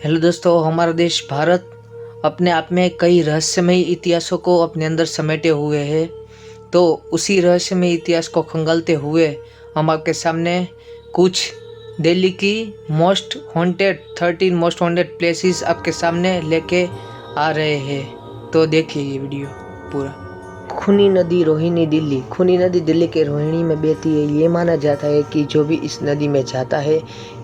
Hello दोस्तों, हमारा देश भारत अपने आप में कई रहस्यमयी इतिहासों को अपने अंदर समेटे हुए है। तो उसी रहस्यमयी इतिहास को खंगालते हुए हम आपके सामने कुछ दिल्ली की 13 मोस्ट हॉन्टेड प्लेसेस आपके सामने लेके आ रहे हैं। तो देखिए ये वीडियो पूरा। खूनी नदी रोहिणी दिल्ली। खूनी नदी दिल्ली के रोहिणी में बहती है। ये माना जाता है कि जो भी इस नदी में जाता है,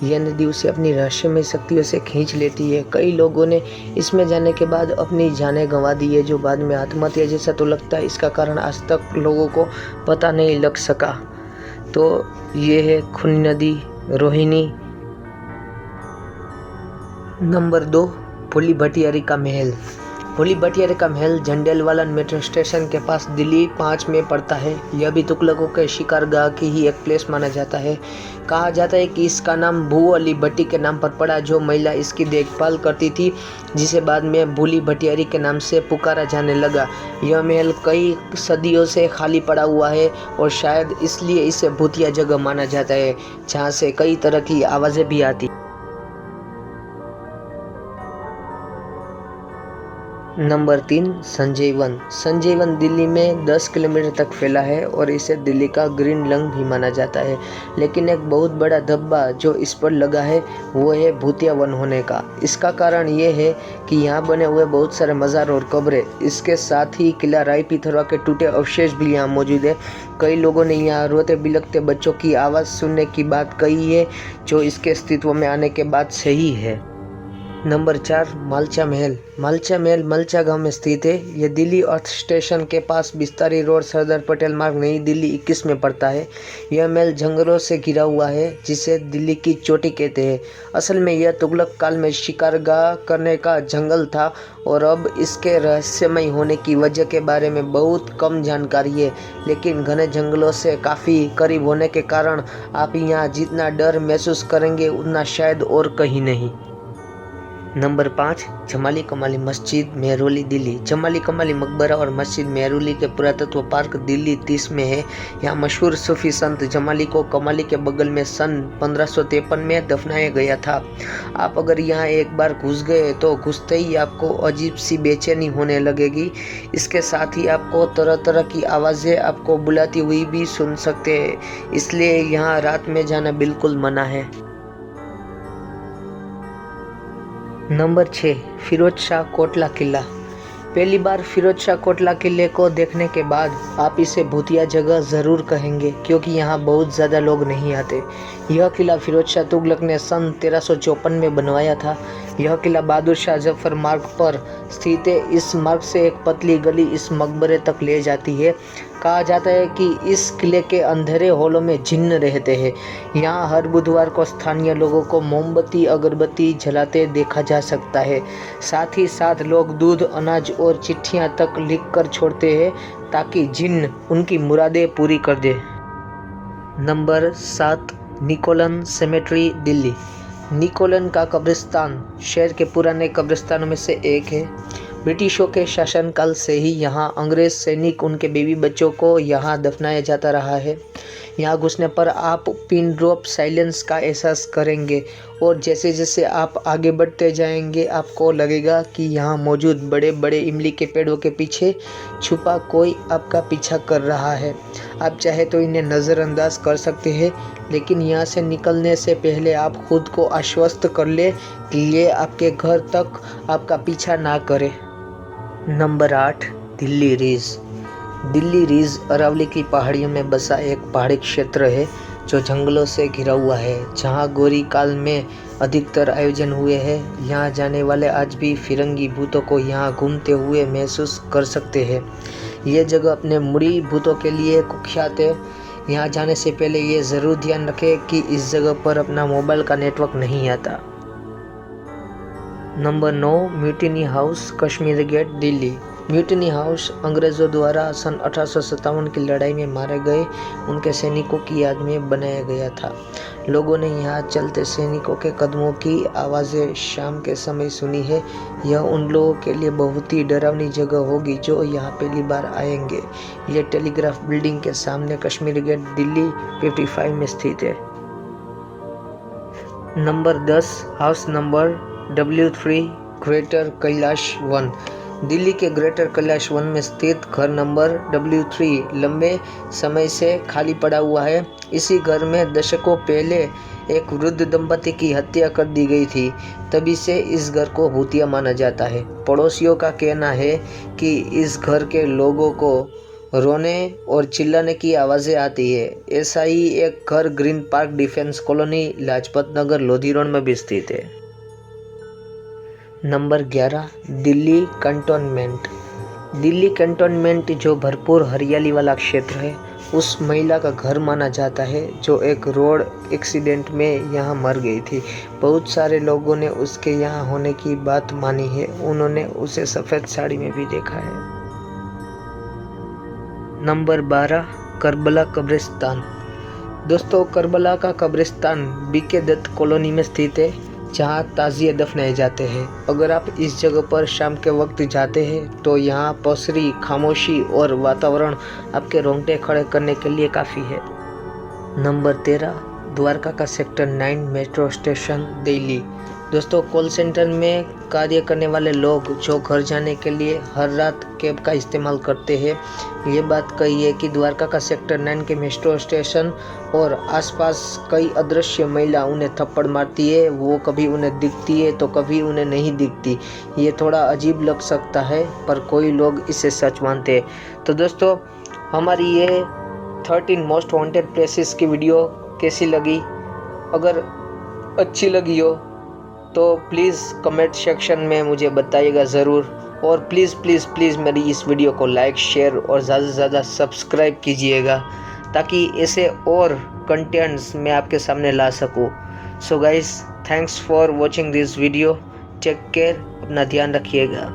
यह नदी उसे अपनी रहस्यमय शक्तियों से खींच लेती है। कई लोगों ने इसमें जाने के बाद अपनी जानें गंवा दी है, जो बाद में आत्महत्या जैसा तो लगता है। इसका कारण आज तक लोगों को पता नहीं लग सका। तो ये है खूनी नदी रोहिणी। नंबर 2, भोली भटियारी का महल। भोली भटियारी का महल झंडेलवाला मेट्रो स्टेशन के पास दिल्ली 5 में पड़ता है। यह भी तुगलकों के शिकारगाह की ही एक प्लेस माना जाता है। कहा जाता है कि इसका नाम भू अली भट्टी के नाम पर पड़ा, जो महिला इसकी देखभाल करती थी, जिसे बाद में भोली भटियारी के नाम से पुकारा जाने लगा। यह महल कई सदियों से खाली पड़ा हुआ है और शायद इसलिए इसे भूतिया जगह माना जाता है, जहाँ से कई तरह की आवाज़ें भी आती। Number 3, Sanjay one. Sanjay one Delhi में 10 किलोमीटर तक फैला है और इसे दिल्ली का ग्रीन लंग भी माना जाता है। लेकिन एक बहुत बड़ा धब्बा जो इस पर लगा है वो है भूतिया वन होने का। इसका कारण ये है कि यहाँ बने हुए बहुत सारे मज़ार और कब्रें, इसके साथ ही किला राय पिथौरा के टूटे अवशेष भी यहाँ मौजूद है। कई लोगों ने यहाँ रोते बिलखते बच्चों की आवाज़ सुनने की बात कही है, जो इसके अस्तित्व में आने के बाद सही है। नंबर 4, मालचा महल। मालचा महल मलचा गांव में स्थित है। यह दिल्ली अर्थ स्टेशन के पास बिस्तारी रोड, सरदार पटेल मार्ग, नई दिल्ली 21 में पड़ता है। यह महल जंगलों से घिरा हुआ है, जिसे दिल्ली की चोटी कहते हैं। असल में यह तुगलक काल में शिकारगाह करने का जंगल था और अब इसके रहस्यमय होने की वजह के बारे में बहुत कम जानकारी है। लेकिन घने जंगलों से काफ़ी करीब होने के कारण आप यहाँ जितना डर महसूस करेंगे उतना शायद और कहीं नहीं। नंबर 5, जमाली कमाली मस्जिद मेहरौली दिल्ली। जमाली कमाली मकबरा और मस्जिद मेहरौली के पुरातत्व पार्क दिल्ली 30 में है। यहाँ मशहूर सूफी संत जमाली को कमाली के बगल में सन 1553 में दफनाया गया था। आप अगर यहाँ एक बार घुस गए तो घुसते ही आपको अजीब सी बेचैनी होने लगेगी। इसके साथ ही आपको तरह तरह की आवाज़ें आपको बुलाती हुई भी सुन सकते हैं, इसलिए यहाँ रात में जाना बिल्कुल मना है। नंबर 6, फिरोज शाह कोटला किला। पहली बार फिरोज शाह कोटला किले को देखने के बाद आप इसे भूतिया जगह ज़रूर कहेंगे, क्योंकि यहाँ बहुत ज़्यादा लोग नहीं आते। यह किला फिरोज शाह तुगलक ने सन 1354 में बनवाया था। यह किला बहादुर शाह जफर मार्ग पर स्थित है। इस मार्ग से एक पतली गली इस मकबरे तक ले जाती है। कहा जाता है कि इस किले के अंधेरे हॉलों में जिन्न रहते हैं। यहाँ हर बुधवार को स्थानीय लोगों को मोमबत्ती अगरबत्ती जलाते देखा जा सकता है। साथ ही साथ लोग दूध, अनाज और चिट्ठियाँ तक लिख कर छोड़ते हैं, ताकि जिन्न उनकी मुरादें पूरी कर दे। Number 7, Nicholson cemetery Delhi. Nicholson का कब्रिस्तान शहर के पुराने कब्रिस्तानों में से एक है। ब्रिटिशों के शासनकाल से ही यहाँ अंग्रेज सैनिक उनके बेबी बच्चों को यहाँ दफनाया जाता रहा है। यहाँ घुसने पर आप पिन ड्रॉप साइलेंस का एहसास करेंगे और जैसे जैसे आप आगे बढ़ते जाएंगे आपको लगेगा कि यहाँ मौजूद बड़े बड़े इमली के पेड़ों के पीछे छुपा कोई आपका पीछा कर रहा है। आप चाहे तो इन्हें नज़रअंदाज कर सकते हैं, लेकिन यहाँ से निकलने से पहले आप खुद को आश्वस्त कर ले कि ये आपके घर तक आपका पीछा ना करे। Number 8, Delhi Ridge. Delhi Ridge Aravalli की पहाड़ियों में बसा एक पहाड़ी क्षेत्र है जो जंगलों से घिरा हुआ है, जहाँ गौरी काल में अधिकतर आयोजन हुए हैं। यहाँ जाने वाले आज भी फिरंगी भूतों को यहाँ घूमते हुए महसूस कर सकते हैं। ये जगह अपने मुड़ी भूतों के लिए कुख्यात है। यहाँ जाने से पहले ये ज़रूर ध्यान रखें कि इस जगह पर अपना मोबाइल का नेटवर्क नहीं आता। Number 9, Mutiny House Kashmiri Gate Delhi. Mutiny House अंग्रेज़ों द्वारा सन 1857 की लड़ाई में मारे गए उनके सैनिकों की याद में बनाया गया था। लोगों ने यहाँ चलते सैनिकों के कदमों की आवाज़ें शाम के समय सुनी है। यह उन लोगों के लिए बहुत ही डरावनी जगह होगी जो यहाँ पहली बार आएंगे। यह टेलीग्राफ बिल्डिंग के सामने कश्मीरी गेट दिल्ली 55 में स्थित है। Number 10, house number W3 greater Kailash one. Delhi के ग्रेटर कैलाश वन में स्थित घर नंबर W3 लंबे समय से खाली पड़ा हुआ है। इसी घर में दशकों पहले एक वृद्ध दंपति की हत्या कर दी गई थी। तभी से इस घर को भूतिया माना जाता है। पड़ोसियों का कहना है कि इस घर के लोगों को रोने और चिल्लाने की आवाज़ें आती है। ऐसा ही एक घर Green Park Defence Colony Lajpat Nagar Lodhi Road में भी स्थित है। Number 11 Delhi Cantonment. Delhi Cantonment जो भरपूर हरियाली वाला क्षेत्र है, उस महिला का घर माना जाता है जो एक रोड एक्सीडेंट में यहाँ मर गई थी। बहुत सारे लोगों ने उसके यहाँ होने की बात मानी है। उन्होंने उसे सफ़ेद साड़ी में भी देखा है। नंबर 12 करबला कब्रिस्तान। दोस्तों, करबला का कब्रिस्तान बीके दत्त कॉलोनी में स्थित है, जहाँ ताज़िए दफनाए जाते हैं। अगर आप इस जगह पर शाम के वक्त जाते हैं तो यहाँ पसरी खामोशी और वातावरण आपके रोंगटे खड़े करने के लिए काफ़ी है। नंबर 13 द्वारका का सेक्टर 9 मेट्रो स्टेशन दिल्ली। दोस्तों, कॉल सेंटर में कार्य करने वाले लोग जो घर जाने के लिए हर रात कैब का इस्तेमाल करते हैं, ये बात कही है कि द्वारका का सेक्टर 9 के मेट्रो स्टेशन और आसपास कई अदृश्य महिला उन्हें थप्पड़ मारती है। वो कभी उन्हें दिखती है तो कभी उन्हें नहीं दिखती। ये थोड़ा अजीब लग सकता है, पर कोई लोग इसे सच मानते हैं। तो दोस्तों, हमारी ये 13 मोस्ट वांटेड प्लेसेस की वीडियो कैसी लगी? अगर अच्छी लगी हो तो प्लीज़ कमेंट सेक्शन में मुझे बताइएगा ज़रूर। और प्लीज़ प्लीज़ प्लीज़ मेरी इस वीडियो को लाइक, शेयर और ज़्यादा से ज़्यादा सब्सक्राइब कीजिएगा, ताकि ऐसे और कंटेंट्स मैं आपके सामने ला सकूं। So guys, thanks for watching this video. Take care, अपना ध्यान रखिएगा।